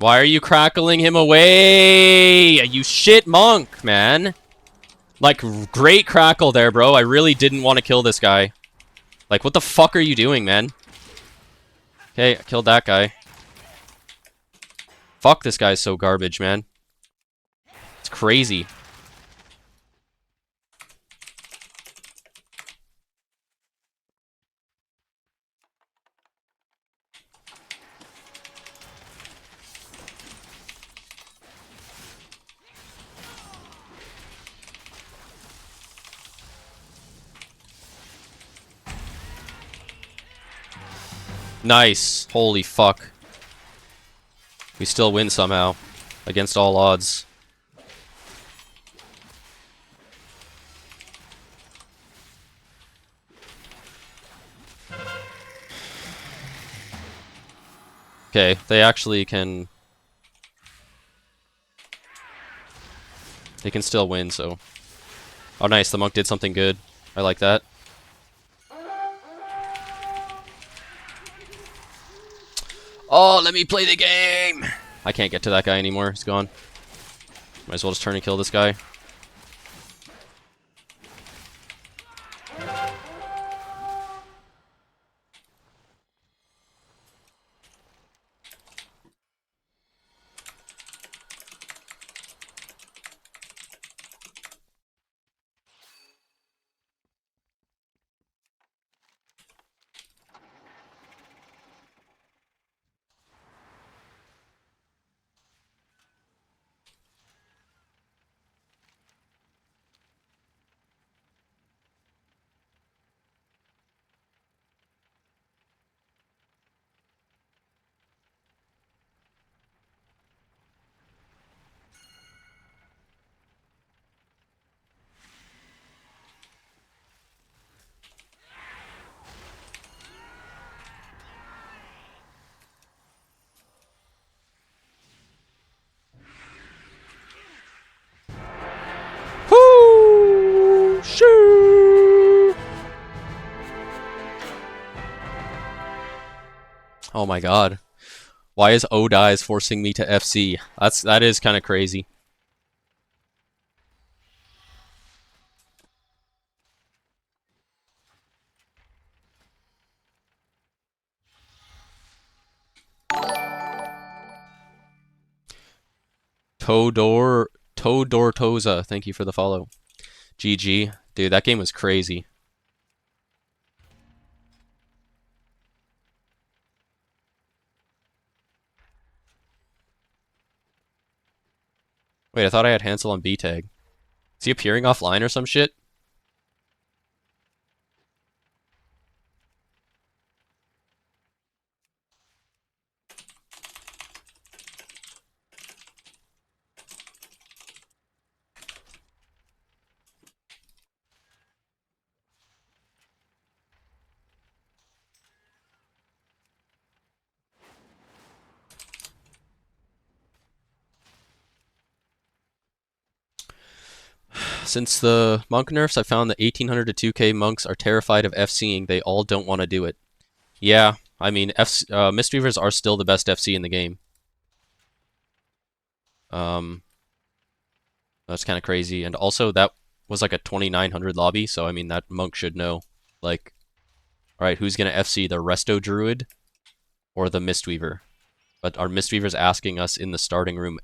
Why are you crackling him away? You shit monk, man. Like, great crackle there, bro. I really didn't want to kill this guy. Like, what the fuck are you doing, man? Okay, I killed that guy. Fuck, this guy's so garbage, man. It's crazy. Nice. Holy fuck. We still win somehow. Against all odds. Okay, they actually can... They can still win, so... Oh, nice. The monk did something good. I like that. Oh, let me play the game! I can't get to that guy anymore. He's gone. Might as well just turn and kill this guy. Whoo! Shoo! Oh my god. Why is Odize forcing me to FC? That is kind of crazy. Todortoza, thank you for the follow. GG. Dude, that game was crazy. Wait, I thought I had Hansel on B tag. Is he appearing offline or some shit? Since the monk nerfs, I found that 1800 to 2k monks are terrified of FCing. They all don't want to do it. Yeah, I mean, Mistweavers are still the best FC in the game. That's kind of crazy. And also, that was like a 2900 lobby, so I mean, that monk should know. Like, alright, who's gonna FC, the Resto Druid or the Mistweaver? But our Mistweaver's asking us in the starting room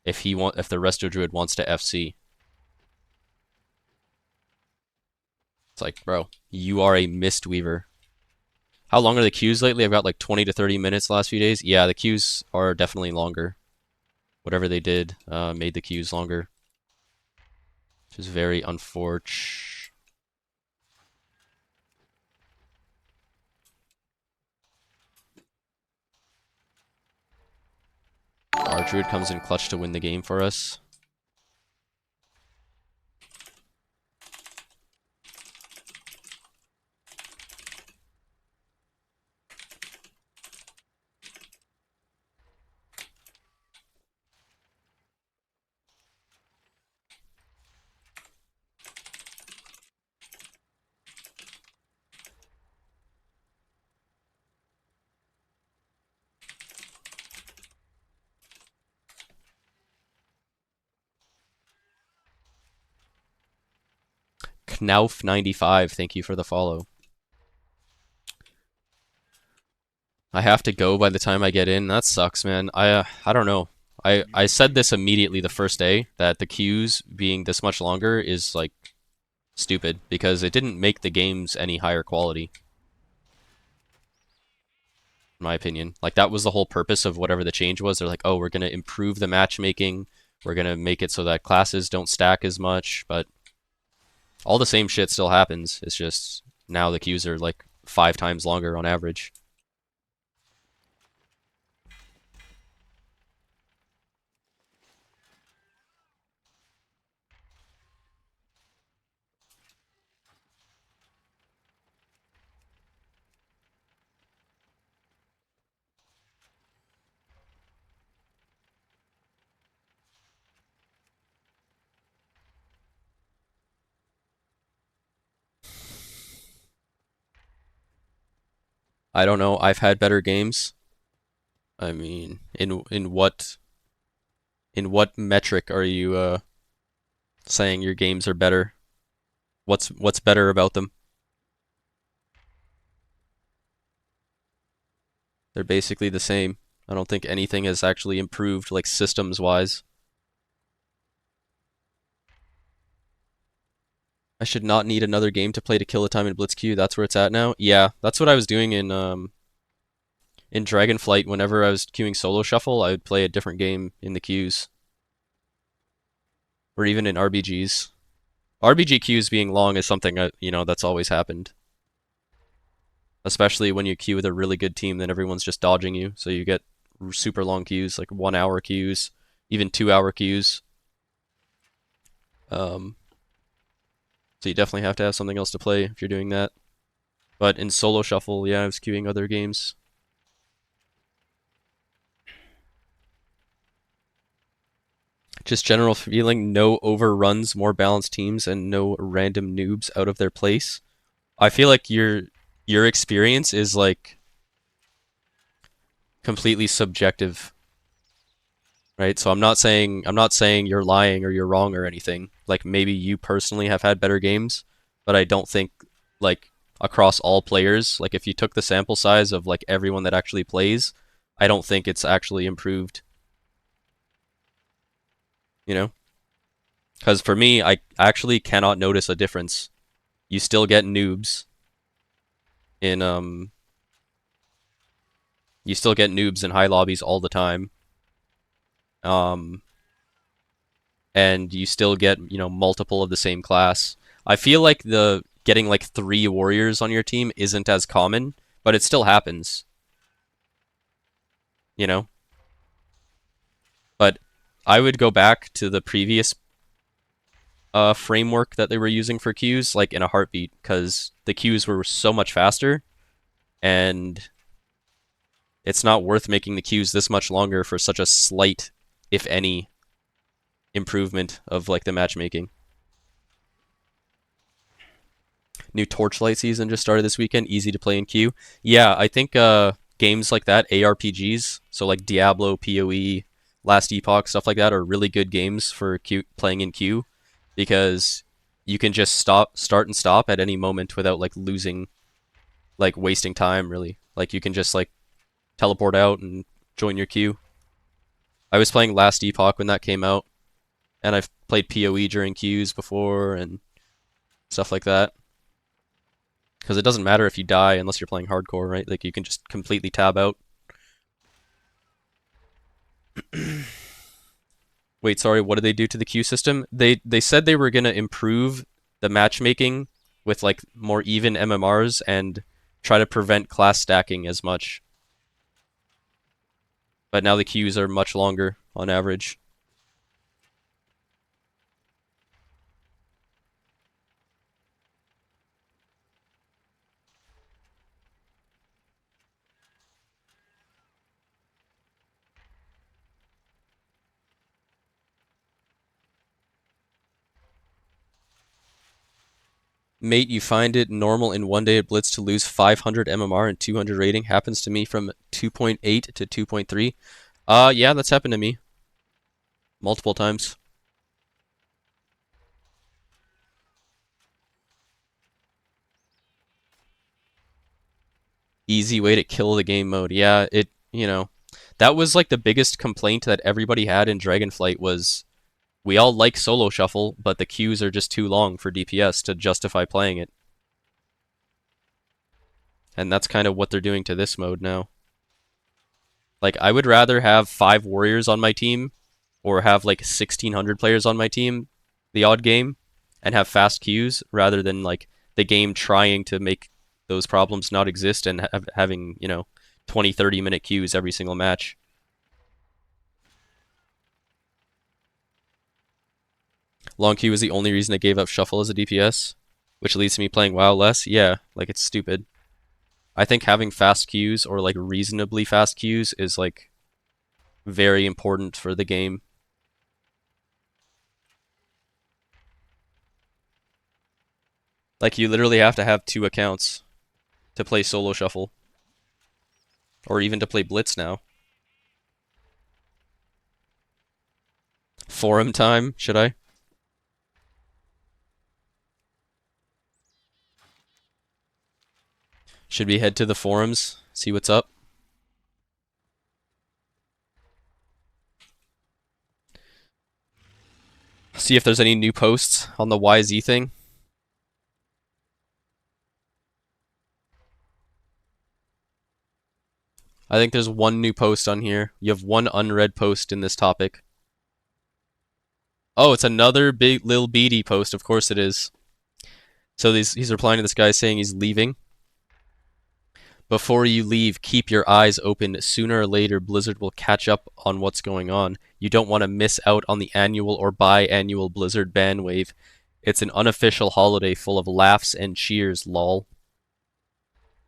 if the Resto Druid wants to FC. It's like, bro, you are a Mistweaver. How long are the queues lately? I've got like 20 to 30 minutes the last few days. Yeah, the queues are definitely longer. Whatever they did made the queues longer. Which is very unfortunate. Our Druid comes in clutch to win the game for us. Knauf95, thank you for the follow. I have to go by the time I get in. That sucks, man. I don't know. I said this immediately the first day that the queues being this much longer is like stupid because it didn't make the games any higher quality, in my opinion. Like that was the whole purpose of whatever the change was. They're like, "Oh, we're going to improve the matchmaking. We're going to make it so that classes don't stack as much," but all the same shit still happens. It's just now the queues are like 5 times longer on average. I don't know. I've had better games. I mean, in what metric are you saying your games are better? What's better about them? They're basically the same. I don't think anything has actually improved like systems wise. I should not need another game to play to kill the time in Blitz queue. That's where it's at now. Yeah, that's what I was doing in Dragonflight. Whenever I was queuing solo shuffle, I would play a different game in the queues, or even in RBGs. RBG queues being long is something that's always happened. Especially when you queue with a really good team, then everyone's just dodging you, so you get super long queues, like 1 hour queues, even 2 hour queues. Um, so you definitely have to have something else to play if you're doing that. But in solo shuffle, yeah, I was queuing other games. Just general feeling, no overruns, more balanced teams, and no random noobs out of their place. I feel like your experience is like completely subjective, right? So I'm not saying you're lying or you're wrong or anything. Like maybe you personally have had better games, but I don't think like across all players, like if you took the sample size of like everyone that actually plays, I don't think it's actually improved, you know? Because for me, I actually cannot notice a difference. You still get noobs in you still get noobs in high lobbies all the time. Um and you still get, multiple of the same class. I feel like the getting like 3 warriors on your team isn't as common, but it still happens, you know? But I would go back to the previous framework that they were using for queues like in a heartbeat because the queues were so much faster and it's not worth making the queues this much longer for such a slight, if any, improvement of like the matchmaking. New Torchlight season just started this weekend. Easy to play in queue. Yeah, I think games like that, ARPGs, so like Diablo, PoE, Last Epoch, stuff like that, are really good games for playing in queue because you can just start and stop at any moment without like wasting time. Really, like you can just like teleport out and join your queue. I was playing Last Epoch when that came out, and I've played PoE during queues before and stuff like that. Because it doesn't matter if you die unless you're playing hardcore, right? Like you can just completely tab out. Wait, sorry, what did they do to the queue system? They said they were gonna improve the matchmaking with like more even MMRs and try to prevent class stacking as much. But now the queues are much longer on average. Mate, you find it normal in 1 day at Blitz to lose 500 MMR and 200 rating. Happens to me from 2.8 to 2.3. Yeah, that's happened to me multiple times. Easy way to kill the game mode. Yeah, that was like the biggest complaint that everybody had in Dragonflight was we all like solo shuffle, but the queues are just too long for DPS to justify playing it. And that's kind of what they're doing to this mode now. Like, I would rather have 5 warriors on my team or have like 1,600 players on my team, the odd game, and have fast queues rather than like the game trying to make those problems not exist and having, 20, 30-minute queues every single match. Long queue is the only reason I gave up shuffle as a DPS, which leads to me playing WoW less. Yeah, like it's stupid. I think having fast queues or like reasonably fast queues is like very important for the game. Like you literally have to have 2 accounts to play solo shuffle or even to play blitz now. Forum time, should I? Should we head to the forums, see what's up? See if there's any new posts on the YZ thing. I think there's one new post on here. You have one unread post in this topic. Oh, it's another big Lil Beatty post. Of course it is. So he's replying to this guy saying he's leaving. Before you leave, keep your eyes open. Sooner or later, Blizzard will catch up on what's going on. You don't want to miss out on the annual or biannual Blizzard ban wave. It's an unofficial holiday full of laughs and cheers, lol.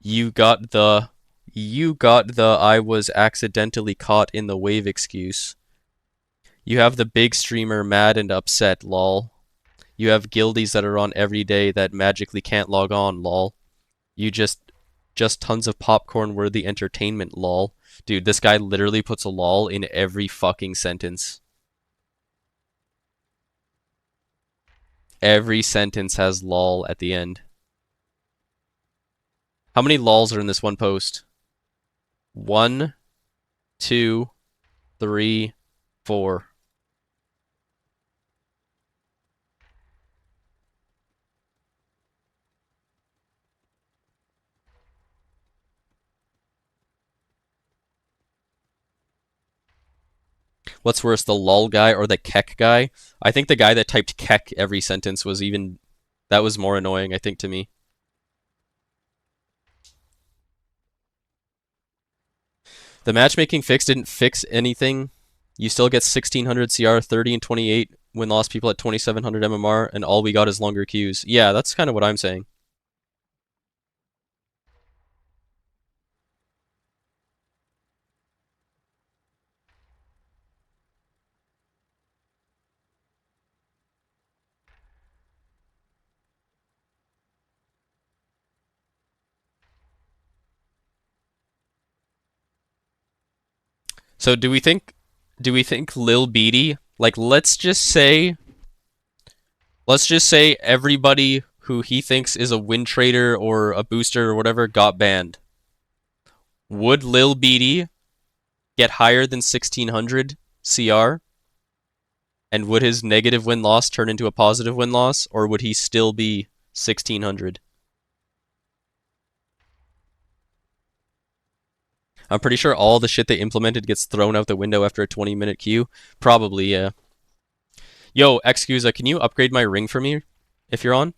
You got the I was accidentally caught in the wave excuse. You have the big streamer mad and upset, lol. You have guildies that are on every day that magically can't log on, lol. You just tons of popcorn worthy entertainment, lol. Dude, this guy literally puts a lol in every fucking sentence. Every sentence has lol at the end. How many lols are in this one post? 1, 2, 3, 4. What's worse, the lol guy or the kek guy? I think the guy that typed kek every sentence was even that was more annoying, I think, to me. The matchmaking fix didn't fix anything. You still get 1,600 CR, 30 and 28 when lost people at 2,700 MMR, and all we got is longer queues. Yeah, that's kind of what I'm saying. So do we think Lil Beatty, like let's just say everybody who he thinks is a win trader or a booster or whatever got banned. Would Lil Beatty get higher than 1,600 CR? And would his negative win loss turn into a positive win loss, or would he still be 1,600? I'm pretty sure all the shit they implemented gets thrown out the window after a 20-minute queue. Probably, yeah. Yo, Excusa, can you upgrade my ring for me if you're on?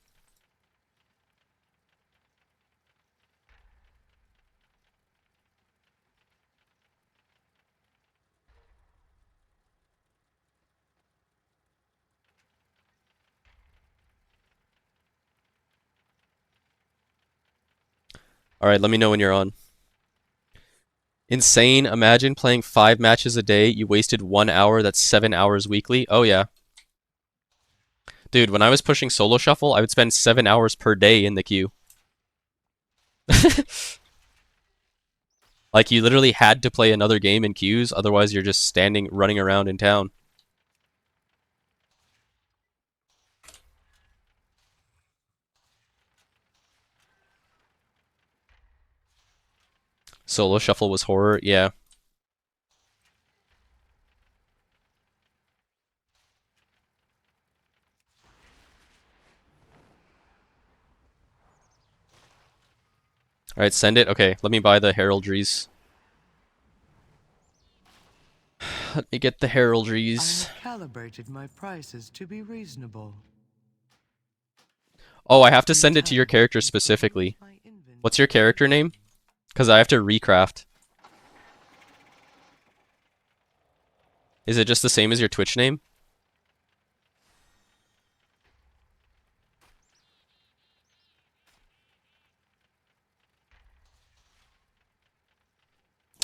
Alright, let me know when you're on. Insane. Imagine playing 5 matches a day. You wasted 1 hour. That's 7 hours weekly. Oh, yeah. Dude, when I was pushing solo shuffle, I would spend 7 hours per day in the queue. Like, you literally had to play another game in queues, otherwise, you're just standing, running around in town. Solo shuffle was horror. Yeah. All right, send it. Okay, let me buy the heraldries. Let me get the I heraldries. have calibrated my prices to be reasonable. Oh, I have to send it to your Return character and peruse specifically. my What's your character inventory. name? Because I have to recraft. Is it just the same as your Twitch name?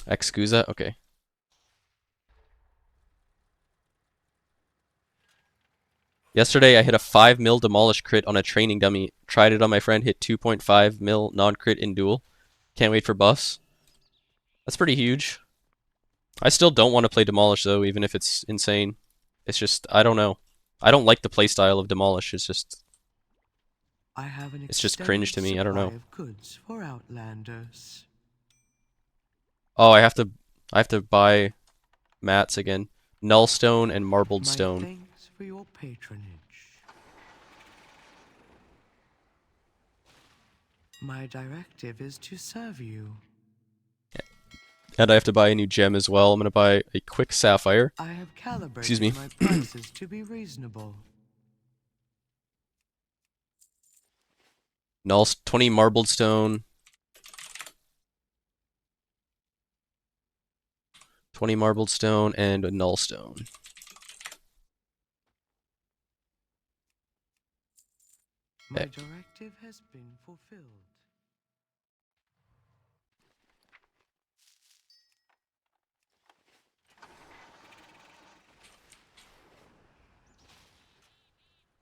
Excusa? Okay. Yesterday I hit a 5 mil demolish crit on a training dummy. Tried it on my friend, hit 2.5 mil non-crit in duel. Can't wait for buffs. That's pretty huge. I still don't want to play demolish though, even if it's insane. It's just, I don't know. I don't like the playstyle of demolish. I have an It's just cringe extended to me. I don't supply know. of goods for outlanders. Oh, I have to buy mats again. Nullstone and marbled My stone. thanks for your patronage. My directive is to serve you. And I have to buy a new gem as well. I'm gonna buy a quick sapphire. I have Excuse calibrated me. my prices to be reasonable. Null 20 marbled stone. 20 marbled stone and a null stone. My directive has been fulfilled.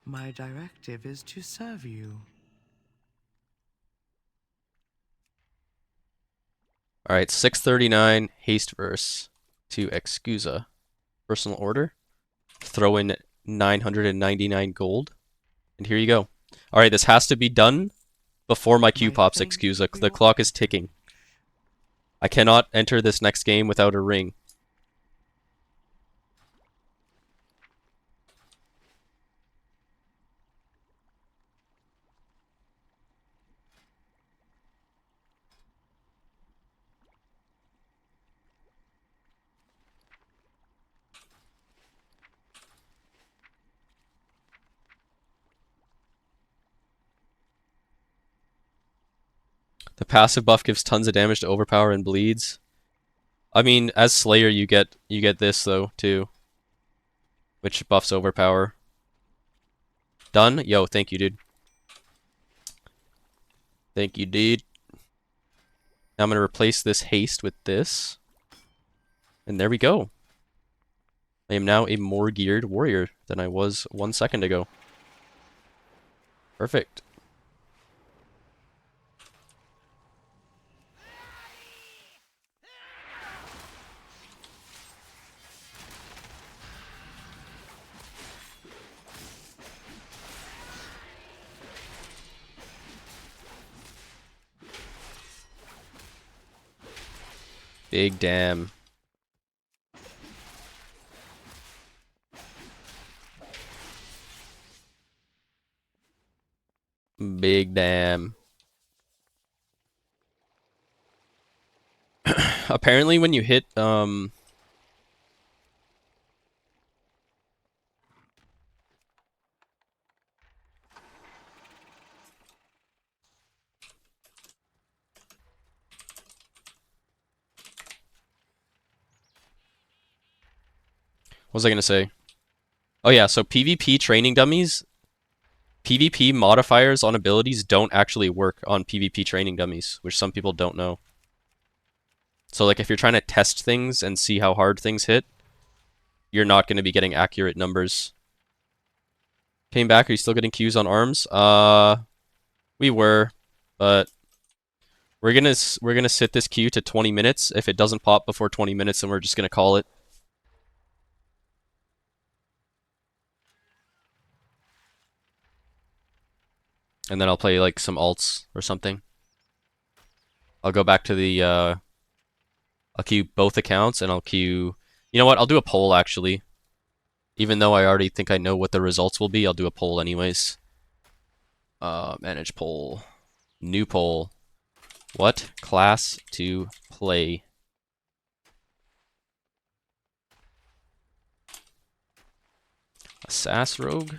My directive is to serve you. Alright, 639 haste verse to Excusa. Personal order. Throw in 999 gold. And here you go. Alright, this has to be done before my Q My pops, thanks Excusa. for The your clock is patronage. ticking. I cannot enter this next game without a ring. The passive buff gives tons of damage to overpower and bleeds. I mean, as Slayer you get this though too, which buffs overpower. Done? Yo, thank you, dude. Thank you, dude. Now I'm gonna replace this haste with this. And there we go. I am now a more geared warrior than I was 1 second ago. Perfect. Big damn. Big damn. Apparently when you hit what was I gonna say? Oh yeah, so PvP training dummies, PvP modifiers on abilities don't actually work on PvP training dummies, which some people don't know. So like if you're trying to test things and see how hard things hit, you're not going to be getting accurate numbers. Came back, are you still getting Qs on arms? We were, but we're gonna sit this Q to 20 minutes. If it doesn't pop before 20 minutes, then we're just gonna call it. And then I'll play like some alts or something. I'll go back to the I'll queue both accounts and I'll queue. You know what? I'll do a poll actually. Even though I already think I know what the results will be, I'll do a poll anyways. Manage poll. New poll. What class to play? A Sass Rogue?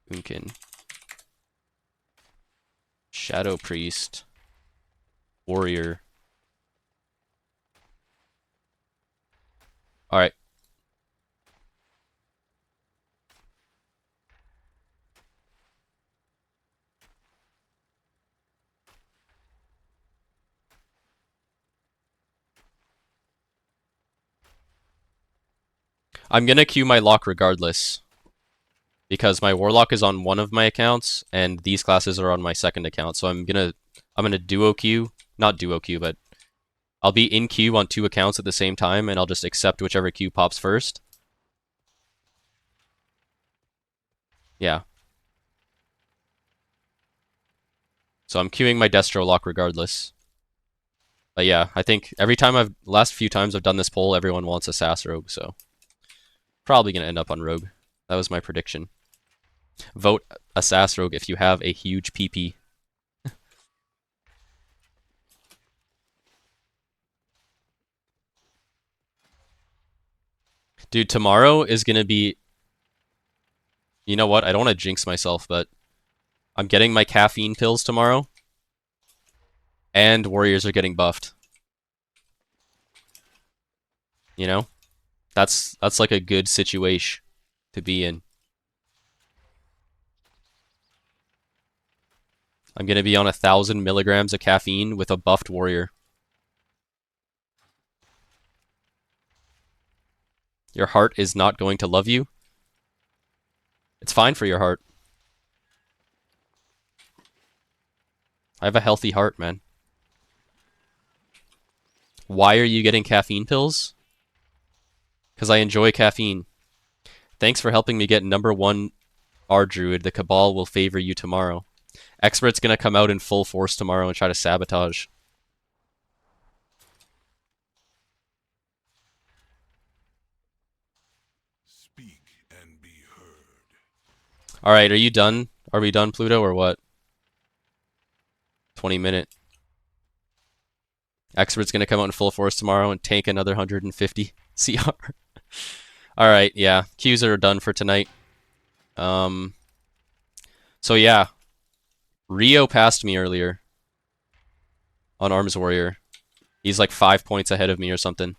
Unkin. Shadow Priest. Warrior. Alright. I'm gonna queue my lock regardless. Because my Warlock is on one of my accounts, and these classes are on my second account. So I'm gonna duo queue. Not duo queue, but I'll be in queue on two accounts at the same time, and I'll just accept whichever queue pops first. Yeah. So I'm queuing my Destro lock regardless. But yeah, I think last few times I've done this poll, everyone wants a Sass Rogue, so probably gonna end up on Rogue. That was my prediction. Vote a Sass Rogue if you have a huge PP. Dude, tomorrow is gonna be. You know what? I don't want to jinx myself, but I'm getting my caffeine pills tomorrow, and Warriors are getting buffed. You know, that's like a good situation to be in. I'm gonna be on 1,000 milligrams of caffeine with a buffed Warrior. Your heart is not going to love you. It's fine for your heart. I have a healthy heart, man. Why are you getting caffeine pills? Because I enjoy caffeine. Thanks for helping me get #1 R-Druid. The Cabal will favor you tomorrow. Expert's gonna come out in full force tomorrow and try to sabotage. Speak and be heard. Alright, are you done? Are we done, Pluto, or what? 20-minute. Expert's gonna come out in full force tomorrow and tank another 150 CR. Alright, yeah. Qs are done for tonight. So yeah. Rio passed me earlier on Arms Warrior. He's like 5 points ahead of me or something.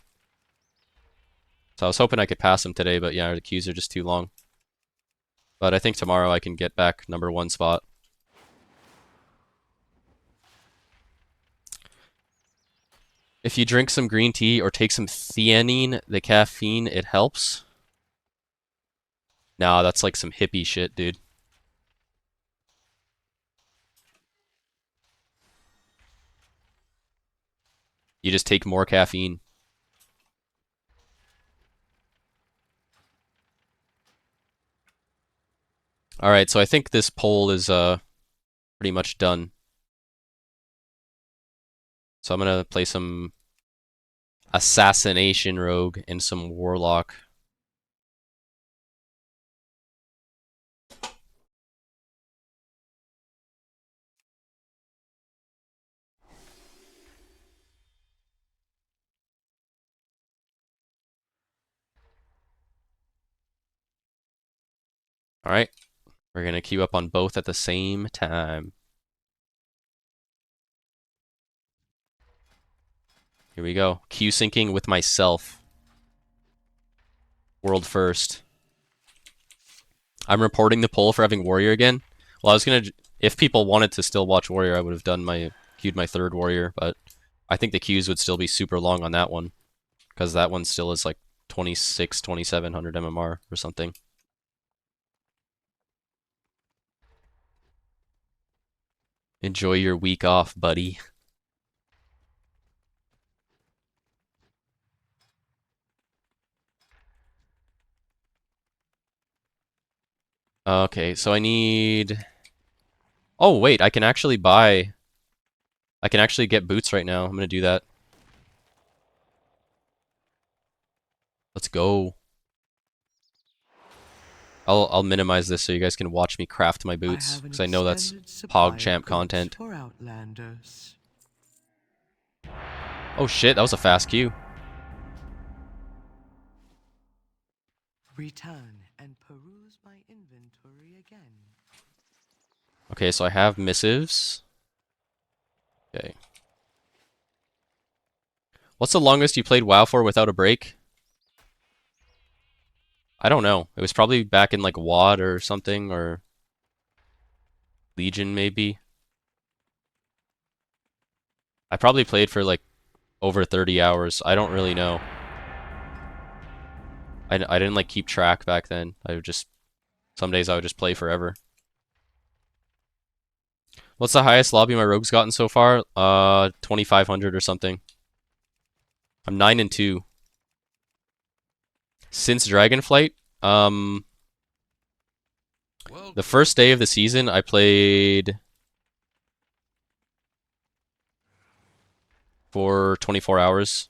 So I was hoping I could pass him today, but yeah, the queues are just too long. But I think tomorrow I can get back #1 spot. If you drink some green tea or take some theanine, the caffeine, it helps. Nah, that's like some hippie shit, dude. You just take more caffeine. Alright, so I think this poll is pretty much done. So I'm gonna play some Assassination Rogue and some Warlock. Alright, we're gonna queue up on both at the same time. Here we go. Queue syncing with myself. World first. I'm reporting the poll for having Warrior again. Well, I was gonna, if people wanted to still watch Warrior, I would have queued my third Warrior, but I think the queues would still be super long on that one, because that one still is like 2,700 MMR or something. Enjoy your week off, buddy. Okay, so I need Oh, wait, I can actually buy... I can actually get boots right now. I'm gonna do that. Let's go. I'll minimize this so you guys can watch me craft my I boots, have an because I know that's extended supply of PogChamp goods content. for outlanders. Oh shit, that was a fast queue. Return and peruse my inventory again. Okay, so I have missives. Okay. What's the longest you played WoW for without a break? I don't know. It was probably back in like WoD or something, or Legion maybe. I probably played for like over 30 hours. I don't really know. I didn't like keep track back then. I would just, some days I would just play forever. What's the highest lobby my rogue's gotten so far? 2,500 or something. I'm 9-2. Since Dragonflight, Welcome. the first day of the season I played for 24 hours.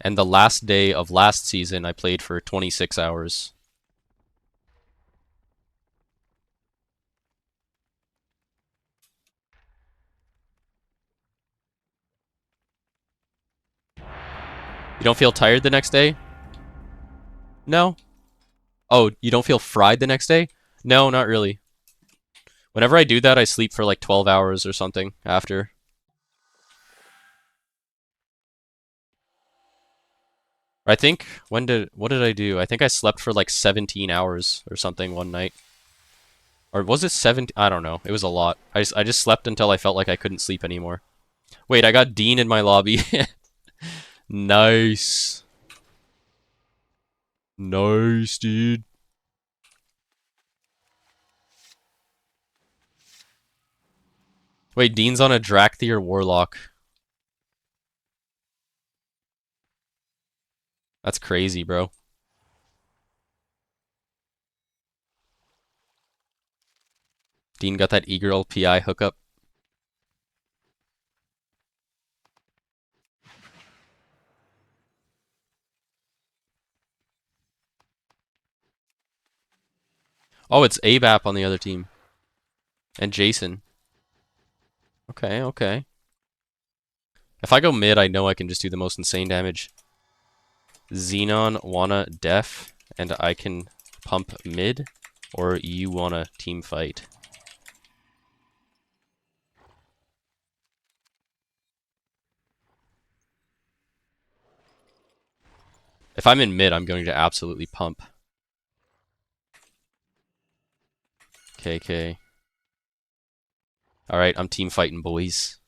And the last day of last season I played for 26 hours. You don't feel tired the next day? No. Oh, you don't feel fried the next day? No, not really. Whenever I do that, I sleep for like 12 hours or something after. I think, what did I do? I think I slept for like 17 hours or something one night. Or was it 17? I don't know. It was a lot. I just slept until I felt like I couldn't sleep anymore. Wait, I got Dean in my lobby. Nice. Nice, dude. Wait, Dean's on a Drakthir Warlock. That's crazy, bro. Dean got that e-girl PI hookup. Oh, it's ABAP on the other team. And Jason. Okay, okay. If I go mid, I know I can just do the most insane damage. Xenon wanna def, and I can pump mid, or you wanna team fight. If I'm in mid, I'm going to absolutely pump. KK. Alright, I'm team fighting, boys.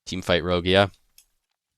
Team fight rogue, yeah.